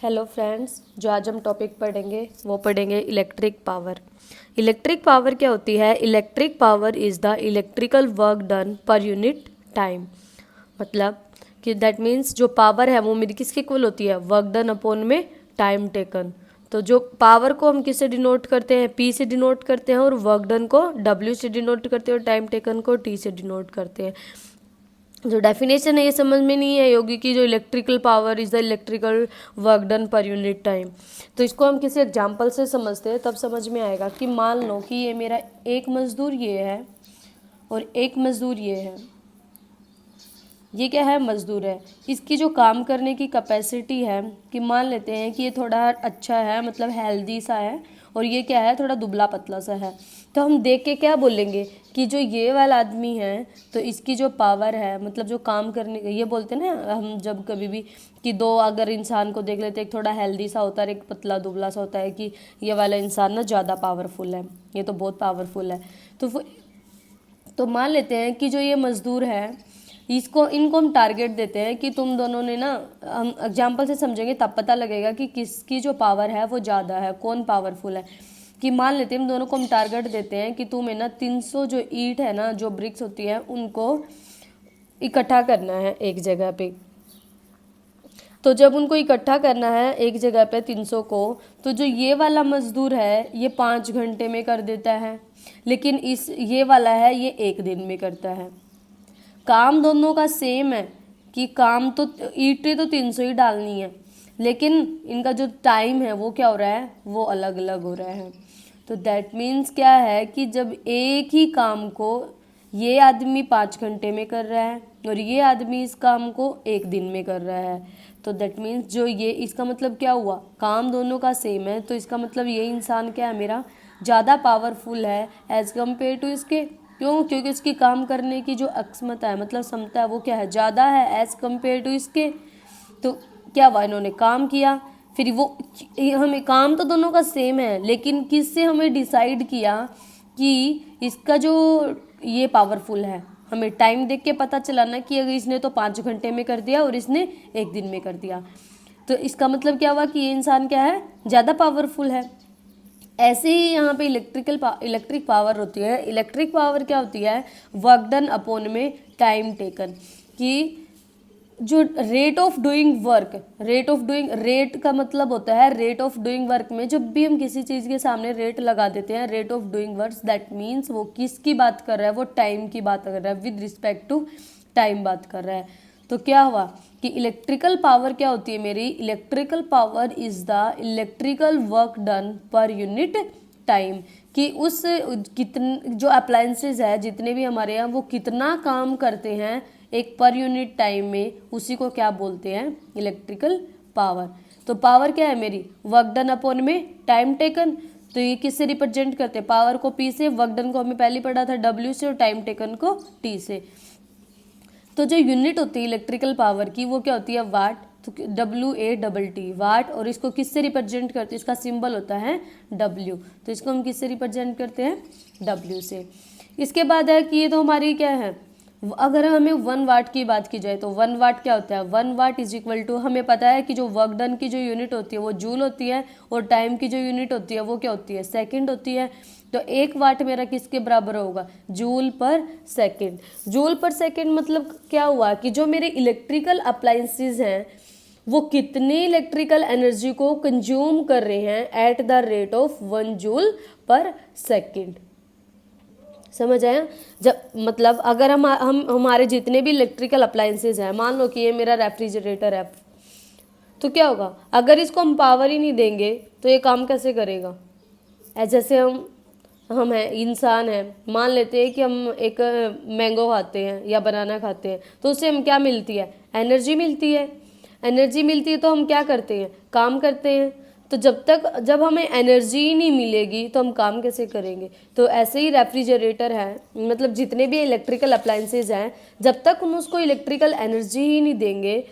Hello friends, जो आज हम टॉपिक पढ़ेंगे वो पढ़ेंगे इलेक्ट्रिक पावर। इलेक्ट्रिक पावर क्या होती है? Electric power is the electrical work done per unit time. मतलब कि दैट मीन्स जो पावर है वो मेरी किसके इक्वल होती है? वर्क डन अपॉन में टाइम टेकन। तो जो पावर को हम किससे डिनोट करते हैं? पी से डिनोट करते हैं, और वर्क डन को डब्ल्यू से डिनोट करते हैं, और टाइम टेकन को टी से डिनोट करते हैं। जो डेफिनेशन है ये समझ में नहीं है योगी की, जो electrical power is the electrical work done per unit time. तो इसको हम किसी एग्जांपल से समझते हैं, तब समझ में आएगा। कि मान लो कि ये मेरा एक मजदूर ये है और एक मजदूर ये है। ये क्या है? मजदूर है। इसकी जो काम करने की कैपेसिटी है, कि मान लेते हैं कि ये थोड़ा अच्छा है, मतलब हेल्दी सा है, और ये क्या है? थोड़ा दुबला पतला सा है। तो हम देख के क्या बोलेंगे कि जो ये वाला आदमी है, तो इसकी जो पावर है, मतलब जो काम करने का, ये बोलते हैं ना हम जब कभी भी कि दो अगर इंसान को देख लेते हैं, एक थोड़ा हेल्दी सा होता है, एक पतला दुबला सा होता है, कि ये वाला इंसान ना ज़्यादा पावरफुल है, ये तो बहुत पावरफुल है। तो मान लेते हैं कि जो ये मजदूर है, इनको हम टारगेट देते हैं कि तुम दोनों ने ना, हम एग्जाम्पल से समझेंगे तब पता लगेगा कि किसकी जो पावर है वो ज़्यादा है, कौन पावरफुल है। कि मान लेते हैं हम दोनों को हम टारगेट देते हैं कि तुम्हें ना 300 जो ईंट है ना, जो ब्रिक्स होती है, उनको इकट्ठा करना है एक जगह पे। तो जब उनको इकट्ठा करना है एक जगह पे 300 को, तो जो ये वाला मजदूर है ये 5 घंटे में कर देता है, लेकिन ये वाला है ये 1 दिन में करता है। काम दोनों का सेम है, कि काम तो ईंटें तो 300 ही डालनी है, लेकिन इनका जो टाइम है वो क्या हो रहा है? वो अलग अलग हो रहा है। तो दैट मीन्स क्या है कि जब एक ही काम को ये आदमी 5 घंटे में कर रहा है और ये आदमी इस काम को 1 दिन में कर रहा है, तो दैट मीन्स जो ये, इसका मतलब क्या हुआ? काम दोनों का सेम है, तो इसका मतलब ये इंसान क्या है मेरा? ज़्यादा पावरफुल है एज कम्पेयर टू इसके। क्यों? क्योंकि इसकी काम करने की जो अक्षमता है, मतलब क्षमता है, वो क्या है? ज़्यादा है एज कम्पेयर टू इसके। तो क्या हुआ? इन्होंने काम किया, फिर वो हमें काम तो दोनों का सेम है, लेकिन किससे हमें डिसाइड किया कि इसका जो ये पावरफुल है? हमें टाइम देख के पता चला ना कि अगर इसने तो 5 घंटे में कर दिया और इसने 1 दिन में कर दिया, तो इसका मतलब क्या हुआ? कि ये इंसान क्या है? ज़्यादा पावरफुल है। ऐसे ही यहाँ पे इलेक्ट्रिक पावर होती है। इलेक्ट्रिक पावर क्या होती है? वर्क डन अपॉन में टाइम टेकन। कि जो rate of doing work, rate का मतलब होता है रेट ऑफ डूइंग वर्क में जब भी हम किसी चीज़ के सामने रेट लगा देते हैं, rate of doing work, that means वो किसकी बात कर रहा है? वो टाइम की बात कर रहा है, विद रिस्पेक्ट टू टाइम बात कर रहा है। तो क्या हुआ कि इलेक्ट्रिकल पावर क्या होती है मेरी? Electrical power is the electrical work done per unit time. कि उस कितने जो अप्लायंसेज है, जितने भी हमारे यहाँ, वो कितना काम करते हैं एक पर यूनिट टाइम में, उसी को क्या बोलते हैं? Electrical power. तो पावर क्या है मेरी? वर्क डन अपॉन में टाइम टेकन। तो ये किससे रिप्रेजेंट करते हैं? पावर को पी से, वर्क डन को हमें पहले पढ़ा था डब्ल्यू से, और टाइम टेकन को टी से। तो जो यूनिट होती है इलेक्ट्रिकल पावर की, वो क्या होती है? वाट। तो WATT वाट, और इसको किससे रिप्रेजेंट करते हैं? इसका सिंबल होता है W। तो इसको हम किससे रिप्रेजेंट करते हैं? W से। इसके बाद है कि ये तो हमारी क्या है? अगर हमें 1 वाट की बात की जाए, तो 1 वाट क्या होता है? 1 वाट इज इक्वल टू, हमें पता है कि जो वर्क डन की जो यूनिट होती है वो जूल होती है, और टाइम की जो यूनिट होती है वो क्या होती है? सेकंड होती है। तो 1 वाट मेरा किसके बराबर होगा? जूल पर सेकंड। जूल पर सेकंड मतलब क्या हुआ? कि जो मेरे इलेक्ट्रिकल अप्लायंसेज हैं वो कितनी इलेक्ट्रिकल एनर्जी को कंज्यूम कर रहे हैं eight the rate of 1 joule पर सेकंड। समझ आया? जब मतलब अगर हम हमारे जितने भी इलेक्ट्रिकल अप्लायंसेज हैं, मान लो कि ये मेरा रेफ्रिजरेटर है, तो क्या होगा? अगर इसको हम पावर ही नहीं देंगे तो ये काम कैसे करेगा? जैसे हम हैं, इंसान हैं, मान लेते हैं कि हम एक मैंगो खाते हैं या बनाना खाते हैं, तो उससे हम क्या मिलती है? एनर्जी मिलती है। एनर्जी मिलती है तो हम क्या करते हैं? काम करते हैं। तो जब हमें एनर्जी ही नहीं मिलेगी तो हम काम कैसे करेंगे? तो ऐसे ही रेफ्रिजरेटर है, मतलब जितने भी इलेक्ट्रिकल अप्लायंसेज हैं, जब तक हम उसको इलेक्ट्रिकल एनर्जी ही नहीं देंगे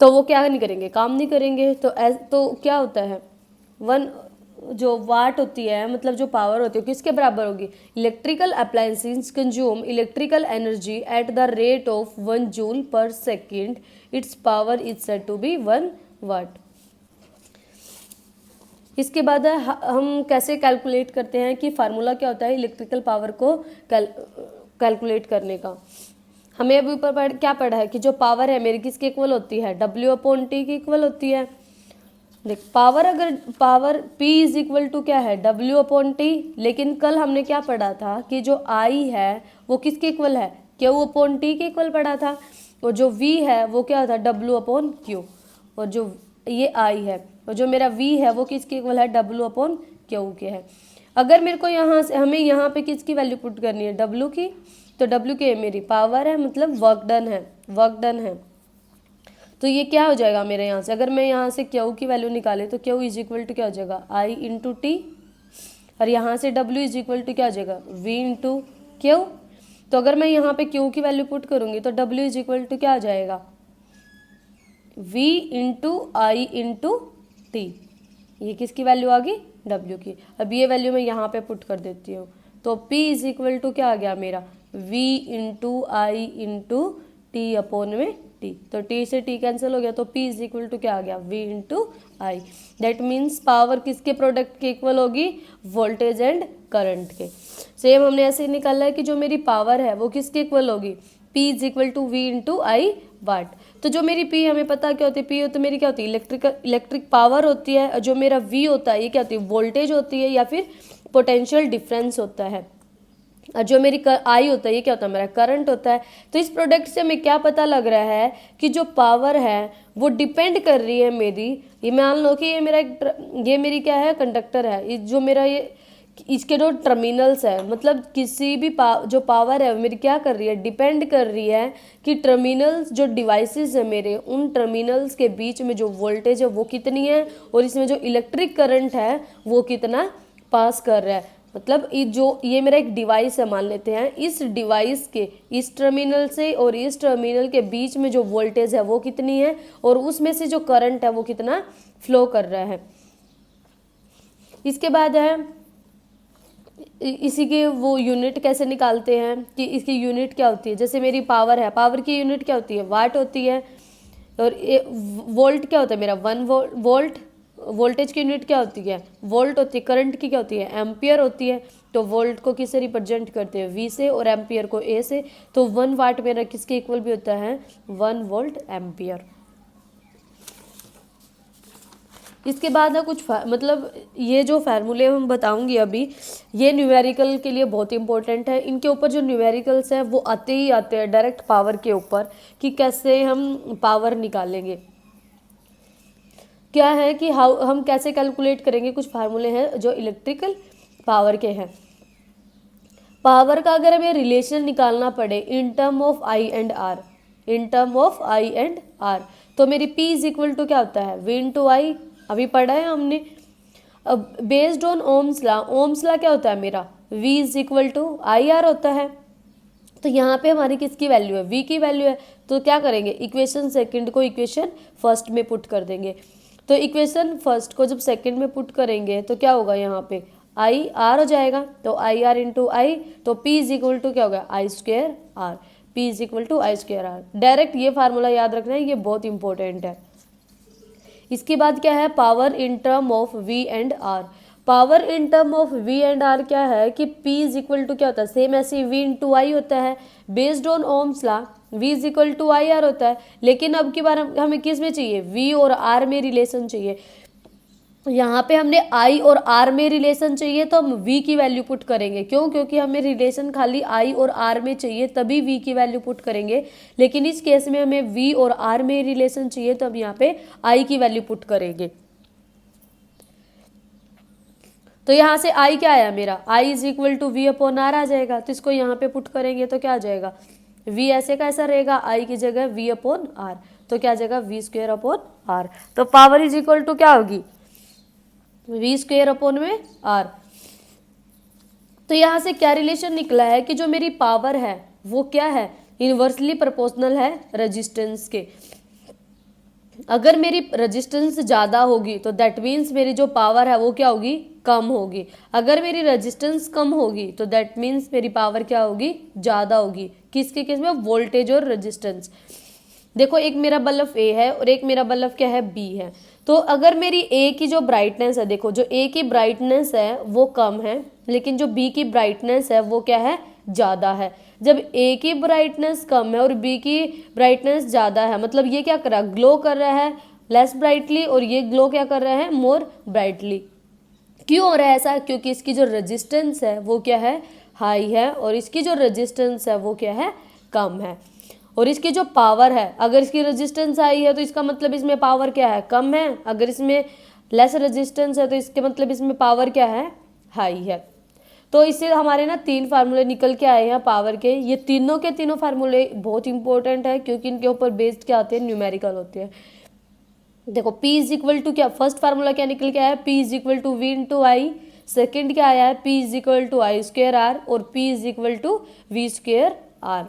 तो वो क्या नहीं करेंगे? काम नहीं करेंगे। तो क्या होता है? 1 जो वाट होती है, मतलब जो पावर होती है, किसके बराबर होगी? Electrical appliances consume electrical energy at the rate of 1 joule per second, it's power is said to be 1 watt. इसके बाद हम कैसे कैलकुलेट करते हैं कि फार्मूला क्या होता है इलेक्ट्रिकल पावर को कैलकुलेट करने का। हमें अभी ऊपर क्या पढ़ा है कि जो पावर है मेरी किसके इक्वल होती है, W/T की इक्वल होती है। देख power P is equal to क्या है, W/T, लेकिन कल हमने क्या पढ़ा था कि जो I है वो किसके इक्वल है, Q/T के इक्वल पढ़ा था, और जो V है वो क्या था, W/Q, और जो ये I है और जो मेरा V है वो किसके इक्वल है, W/Q के है। अगर मेरे को यहाँ से हमें यहाँ पे किसकी वैल्यू पुट करनी है, W की, तो W के मेरी पावर है, मतलब वर्क डन है। तो ये क्या हो जाएगा मेरे यहाँ से, अगर मैं यहाँ से Q की वैल्यू निकाले तो Q इज इक्वल टू क्या हो जाएगा, I इंटू T, और यहाँ से W इज इक्वल टू क्या हो जाएगा, V इंटू Q। तो अगर मैं यहाँ पे Q की वैल्यू पुट करूँगी तो W इज इक्वल टू क्या आ जाएगा, V into I into T। ये किसकी वैल्यू आ गई, W की। अब ये वैल्यू मैं यहाँ पे पुट कर देती हूँ, तो P इज इक्वल टू क्या आ गया मेरा, V into I into T upon में T। तो T से T कैंसिल हो गया, तो P इज इक्वल टू क्या आ गया, V into I। That means power किसके प्रोडक्ट के इक्वल होगी, वोल्टेज एंड करंट के। सेम हमने ऐसे ही निकाला है कि जो मेरी पावर है वो किसके इक्वल होगी, P is equal to V into I watt. तो जो मेरी P हमें पता क्या होती है, P तो मेरी क्या होती है, इलेक्ट्रिक पावर होती है, और जो मेरा V होता है ये क्या होती है, वोल्टेज होती है या फिर पोटेंशियल डिफरेंस होता है, और जो मेरी I होता है ये क्या होता है, मेरा करंट होता है। तो इस प्रोडक्ट से हमें क्या पता लग रहा है कि जो पावर है वो डिपेंड कर रही है मेरी, ये मान लो कि ये मेरी क्या है, कंडक्टर है, जो मेरा ये इसके जो टर्मिनल्स है, मतलब किसी भी जो पावर है मेरी क्या कर रही है, डिपेंड कर रही है कि टर्मिनल्स जो डिवाइसेस है मेरे, उन टर्मिनल्स के बीच में जो वोल्टेज है वो कितनी है, और इसमें जो इलेक्ट्रिक करंट है वो कितना पास कर रहा है। मतलब ये मेरा एक डिवाइस है मान लेते हैं, इस डिवाइस के इस टर्मिनल से और इस टर्मिनल के बीच में जो वोल्टेज है वो कितनी है, और उसमें से जो करंट है वो कितना फ्लो कर रहा है। इसके बाद है इसी के वो यूनिट कैसे निकालते हैं कि इसकी यूनिट क्या होती है। जैसे मेरी पावर है, पावर की यूनिट क्या होती है, वाट होती है, और वोल्ट क्या होता है मेरा, 1 वोल्ट। वोल्टेज की यूनिट क्या होती है, वोल्ट होती है। करंट की क्या होती है, एम्पियर होती है। तो वोल्ट को किससे रिप्रेजेंट करते हैं, V से, और एम्पियर को A से। तो 1 वाट मेरा किसके इक्वल भी होता है, 1 वोल्ट एम्पियर। इसके बाद है कुछ मतलब ये जो फार्मूले हम बताऊंगी अभी, ये न्यूमेरिकल के लिए बहुत इंपॉर्टेंट है। इनके ऊपर जो न्यूमेरिकल्स हैं वो आते ही आते हैं डायरेक्ट पावर के ऊपर, कि कैसे हम पावर निकालेंगे, क्या है कि हम कैसे कैलकुलेट करेंगे। कुछ फार्मूले हैं जो इलेक्ट्रिकल पावर के हैं। पावर का अगर हमें रिलेशन निकालना पड़े in term of I and R, in term of I and R, तो मेरी P इज इक्वल टू क्या होता है, V इंटू I। अभी पढ़ा है हमने। अब बेस्ड ऑन ओम्स लॉ क्या होता है मेरा, V is equal to IR होता है। तो यहाँ पे हमारी किसकी वैल्यू है, V की वैल्यू है। तो क्या करेंगे, इक्वेशन सेकंड को इक्वेशन फर्स्ट में पुट कर देंगे। तो इक्वेशन फर्स्ट को जब सेकंड में पुट करेंगे तो क्या होगा, यहाँ पे IR हो जाएगा। तो IR इंटू I, तो P इज इक्वल टू क्या होगा, I square R। P is equal to I square R। Direct ये फार्मूला याद रखना है, ये बहुत इंपॉर्टेंट है। इसके बाद क्या है, power in term of V and R। Power in term of V and R क्या है कि P इज इक्वल टू क्या होता है, सेम ऐसे V इंटू I होता है। Based on Ohm's law V is equal to IR होता है। लेकिन अब की बार हमें किस में चाहिए, V और R में रिलेशन चाहिए। यहाँ पे हमने I और R में रिलेशन चाहिए, तो हम V की वैल्यू पुट करेंगे। क्यों, क्योंकि हमें रिलेशन खाली I और R में चाहिए, तभी V की वैल्यू पुट करेंगे। लेकिन इस केस में हमें V और R में रिलेशन चाहिए, तो हम यहाँ पे I की वैल्यू पुट करेंगे। तो यहाँ से I क्या आया मेरा, I is equal to V upon R आ जाएगा। तो इसको यहाँ पे पुट करेंगे तो क्या आ जाएगा, V ऐसे का ऐसा रहेगा, I की जगह V अपॉन R। तो क्या आ जाएगा, V स्क्वेयर अपॉन R। तो पावर इज इक्वल टू क्या होगी, V स्क्वेयर अपॉन में R। तो यहाँ से क्या रिलेशन निकला है कि जो मेरी पावर है वो क्या है, इनवर्सली प्रोपोर्शनल है रेजिस्टेंस के। अगर मेरी रेजिस्टेंस ज़्यादा होगी तो दैट मीन्स मेरी जो पावर है वो क्या होगी, कम होगी। अगर मेरी रेजिस्टेंस कम होगी तो दैट मीन्स मेरी पावर क्या होगी, ज़्यादा होगी। किसके केस में, वोल्टेज और रेजिस्टेंस। देखो एक मेरा बल्ब ए है और एक मेरा बल्ब क्या है बी है। तो अगर मेरी ए की जो ब्राइटनेस है, देखो जो ए की ब्राइटनेस है वो कम है, लेकिन जो बी की ब्राइटनेस है वो क्या है, ज़्यादा है। जब ए की ब्राइटनेस कम है और बी की ब्राइटनेस ज़्यादा है, मतलब ये क्या कर रहा है, ग्लो कर रहा है लेस ब्राइटली, और ये ग्लो क्या कर रहा है, मोर ब्राइटली। क्यों हो रहा है ऐसा, क्योंकि इसकी जो रेजिस्टेंस है वो क्या है, हाई है, और इसकी जो रेजिस्टेंस है वो क्या है, कम है। और इसकी जो पावर है, अगर इसकी रेजिस्टेंस हाई है तो इसका मतलब इसमें पावर क्या है, कम है। अगर इसमें लेस रेजिस्टेंस है तो इसके मतलब इसमें पावर क्या है, हाई है। तो इससे हमारे ना 3 फार्मूले निकल के आए हैं पावर के। ये तीनों के तीनों फार्मूले बहुत इंपॉर्टेंट है, क्योंकि इनके ऊपर बेस्ड क्या होते हैं, न्यूमेरिकल होते हैं। देखो P इज इक्वल टू क्या, फर्स्ट फार्मूला क्या निकल के आया है, P is equal to V into I. Second क्या आया है, P is equal to I square R, और P is equal to V square R.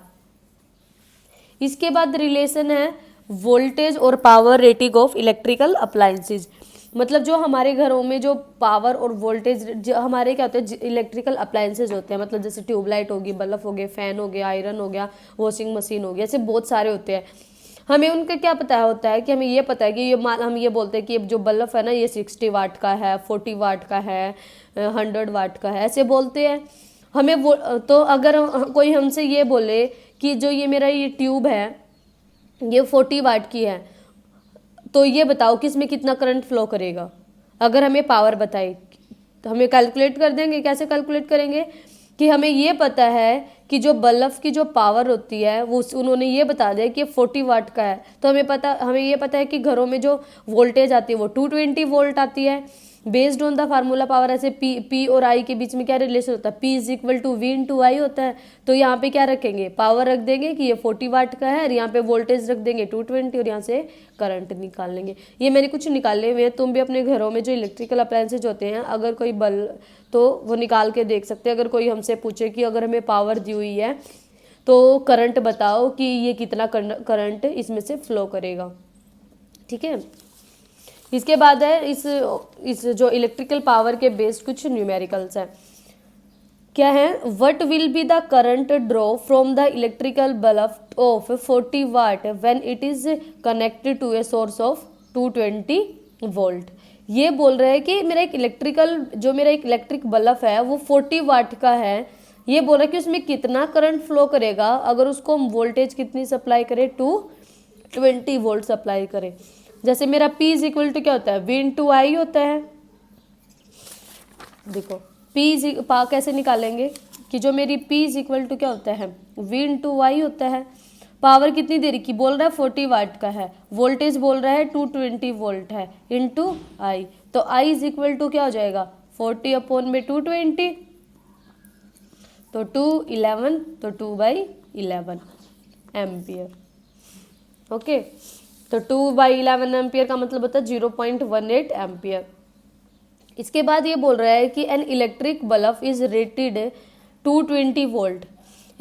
इसके बाद रिलेशन है वोल्टेज और power rating of electrical appliances. मतलब जो हमारे घरों में जो पावर और वोल्टेज जो हमारे क्या होते हैं, इलेक्ट्रिकल अप्लायंसेज होते हैं, मतलब जैसे ट्यूबलाइट होगी, बल्ब हो गए, फैन हो गया, आयरन हो गया, वॉशिंग मशीन हो गया, ऐसे बहुत सारे होते हैं। हमें उनका क्या पता होता है कि हमें ये पता है कि ये हम ये बोलते हैं कि जो बल्ब है ना ये 60 वाट का है, 40 वाट का है, 100 वाट का है, ऐसे बोलते हैं हमें वो। तो अगर कोई हमसे ये बोले कि जो ये मेरा ये ट्यूब है ये 40 वाट की है, तो ये बताओ कि इसमें कितना करंट फ्लो करेगा। अगर हमें पावर बताए तो हमें कैलकुलेट कर देंगे। कैसे कैलकुलेट करेंगे कि हमें ये पता है कि जो बल्ब की जो पावर होती है वो उन्होंने ये बता दिया कि 40 वाट का है, तो हमें ये पता है कि घरों में जो वोल्टेज आती है वो 220 वोल्ट आती है। Based on the formula power, ऐसे पी और आई के बीच में क्या रिलेशन होता है, P is equal to V into I होता है। तो यहाँ पे क्या रखेंगे, पावर रख देंगे कि ये 40 वाट का है, और यहाँ पे वोल्टेज रख देंगे 220, और यहाँ से करंट निकाल लेंगे। ये मैंने कुछ निकाले हुए हैं, तुम भी अपने घरों में जो इलेक्ट्रिकल अप्लायंसेज होते हैं अगर कोई बल्ब तो वो निकाल के देख सकते हैं। अगर कोई हमसे पूछे कि अगर हमें पावर दी हुई है तो करंट बताओ कि ये कितना करंट इसमें से फ्लो करेगा, ठीक है। इसके बाद है इस जो इलेक्ट्रिकल पावर के बेस्ड कुछ न्यूमेरिकल्स हैं। क्या है, what will be the current draw from the electrical bulb of 40 watt when it is connected to a source of 220 volt. ये बोल रहे हैं कि मेरा एक इलेक्ट्रिक बल्ब है वो 40 वाट का है। ये बोल रहा है कि उसमें कितना करंट फ्लो करेगा अगर उसको हम वोल्टेज कितनी सप्लाई करें, 220 वोल्ट सप्लाई करें। जैसे मेरा P इज इक्वल टू क्या होता है, V इंटू आई होता है। देखो कैसे निकालेंगे कि जो मेरी P इज इक्वल टू क्या होता है, V इंटू वाई होता है। पावर कितनी देर की बोल रहा है, 40 वाट का है, वोल्टेज बोल रहा है 220 वोल्ट है, इंटू आई। तो I इज इक्वल टू क्या हो जाएगा, 40 अपॉन में 220, तो 211, तो 2/11 एम्पियर। ओके, तो 2/11 एम्पियर का मतलब होता है 0.18 एम्पियर। इसके बाद ये बोल रहा है कि an electric bulb is rated 220 volt.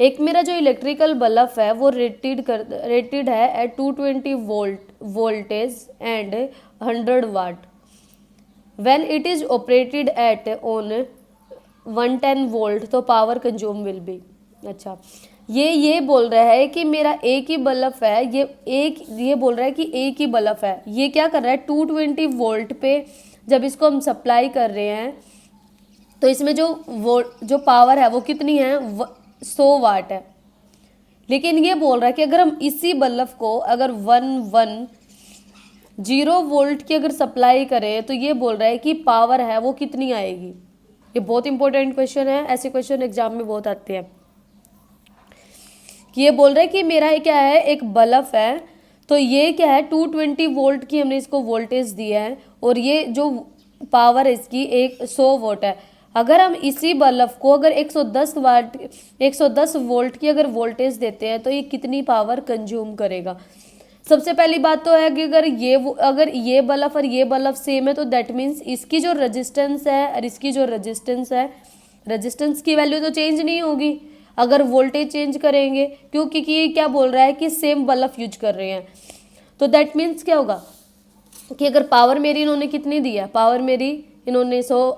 एक मेरा जो इलेक्ट्रिकल बल्ब है वो रेटेड है at 220 voltage and 100 watt. When it is operated at on 110 volt तो पावर कंज्यूम विल बी। अच्छा, ये बोल रहा है कि मेरा एक ही बल्ब है, ये बोल रहा है कि एक ही बल्ब है, ये क्या कर रहा है 220 वोल्ट पे जब इसको हम सप्लाई कर रहे हैं तो इसमें जो पावर है वो कितनी है, 100 वाट है। लेकिन ये बोल रहा है कि अगर हम इसी बल्ब को अगर 110 वोल्ट की अगर सप्लाई करें तो ये बोल रहा है कि पावर है वो कितनी आएगी। ये बहुत इंपॉर्टेंट क्वेश्चन है, ऐसे क्वेश्चन एग्जाम में बहुत आते हैं। कि ये बोल रहा है कि मेरा क्या है, एक बल्ब है, तो ये क्या है 220 वोल्ट की हमने इसको वोल्टेज दिया है, और ये जो पावर है इसकी 100 वोल्ट है। अगर हम इसी बल्ब को अगर 110 वोल्ट की अगर वोल्टेज देते हैं तो ये कितनी पावर कंज्यूम करेगा। सबसे पहली बात तो है कि अगर ये बल्ब और ये बल्ब सेम है तो दैट मीन्स इसकी जो रेजिस्टेंस है और इसकी जो रेजिस्टेंस है, रेजिस्टेंस की वैल्यू तो चेंज नहीं होगी अगर वोल्टेज चेंज करेंगे, क्योंकि ये क्या बोल रहा है कि सेम बल्ब यूज कर रहे हैं। तो दैट मीन्स क्या होगा कि अगर पावर मेरी इन्होंने कितनी दी है, पावर मेरी इन्होंने 100,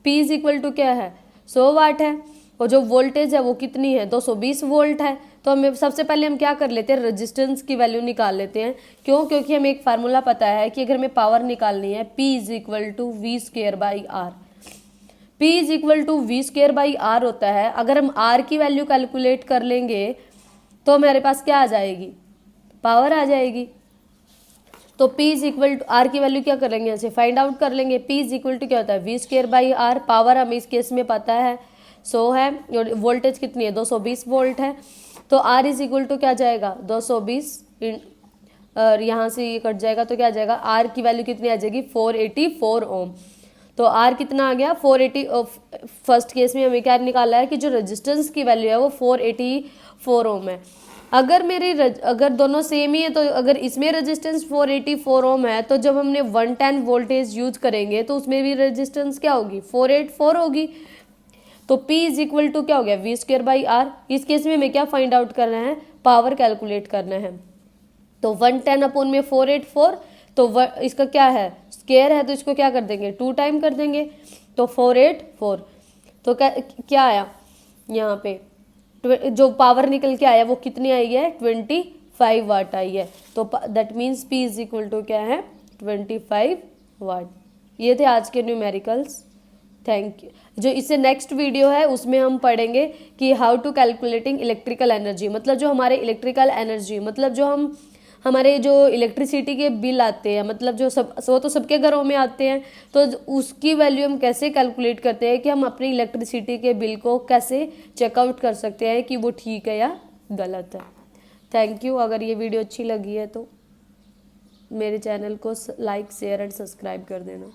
P इज इक्वल टू क्या है 100 वाट है, और जो वोल्टेज है वो कितनी है 220 वोल्ट है। तो हमें सबसे पहले हम क्या कर लेते हैं, रेजिस्टेंस की वैल्यू निकाल लेते हैं। क्यों? क्योंकि हमें एक फार्मूला पता है कि अगर हमें पावर निकालनी है P is equal to V square by R. P is equal to V square by R होता है। अगर हम R की वैल्यू कैलकुलेट कर लेंगे तो हमारे पास क्या आ जाएगी, पावर आ जाएगी। तो P is equal to R की वैल्यू क्या करेंगे, ऐसे फाइंड आउट कर लेंगे। P इज इक्वल टू क्या होता है, V square by R. Power हमें इस केस में पता है 100 है, और वोल्टेज कितनी है, 220 वोल्ट है। तो R इज इक्वल टू क्या जाएगा, 220 और यहाँ से ये कट जाएगा तो क्या आ जाएगा, R की वैल्यू कितनी आ जाएगी, 484 ओम। तो R कितना आ गया, 480। फर्स्ट केस में हमें क्या निकाला है कि जो रेजिस्टेंस की वैल्यू है वो 484 ओम है। अगर दोनों सेम ही है तो अगर इसमें रेजिस्टेंस 484 ओम है तो जब हमने 110 वोल्टेज यूज करेंगे तो उसमें भी रेजिस्टेंस क्या होगी, 484 होगी। तो P इज इक्वल टू क्या हो गया, वी स्क्वेयर बाई आर। इस केस में हमें क्या फाइंड आउट करना है, पावर कैलकुलेट करना है। तो 110 अपॉन में 484, तो इसका क्या है, स्क्वायर है, तो इसको क्या कर देंगे, 2 टाइम कर देंगे। तो 484, तो क्या आया यहाँ पे, जो पावर निकल के आया वो कितनी आई है, 25 वाट आई है। तो that means P is equal to क्या है, 25 वाट। ये थे आज के न्यूमेरिकल्स। Thank you. जो इससे नेक्स्ट वीडियो है उसमें हम पढ़ेंगे कि how to calculating electrical energy, मतलब जो हमारे इलेक्ट्रिकल एनर्जी, मतलब जो हमारे जो इलेक्ट्रिसिटी के बिल आते हैं, मतलब जो वो तो सबके घरों में आते हैं, तो उसकी वैल्यू हम कैसे कैलकुलेट करते हैं कि हम अपनी इलेक्ट्रिसिटी के बिल को कैसे चेकआउट कर सकते हैं कि वो ठीक है या गलत है। Thank you. अगर ये वीडियो अच्छी लगी है तो मेरे चैनल को लाइक, शेयर एंड सब्सक्राइब कर देना।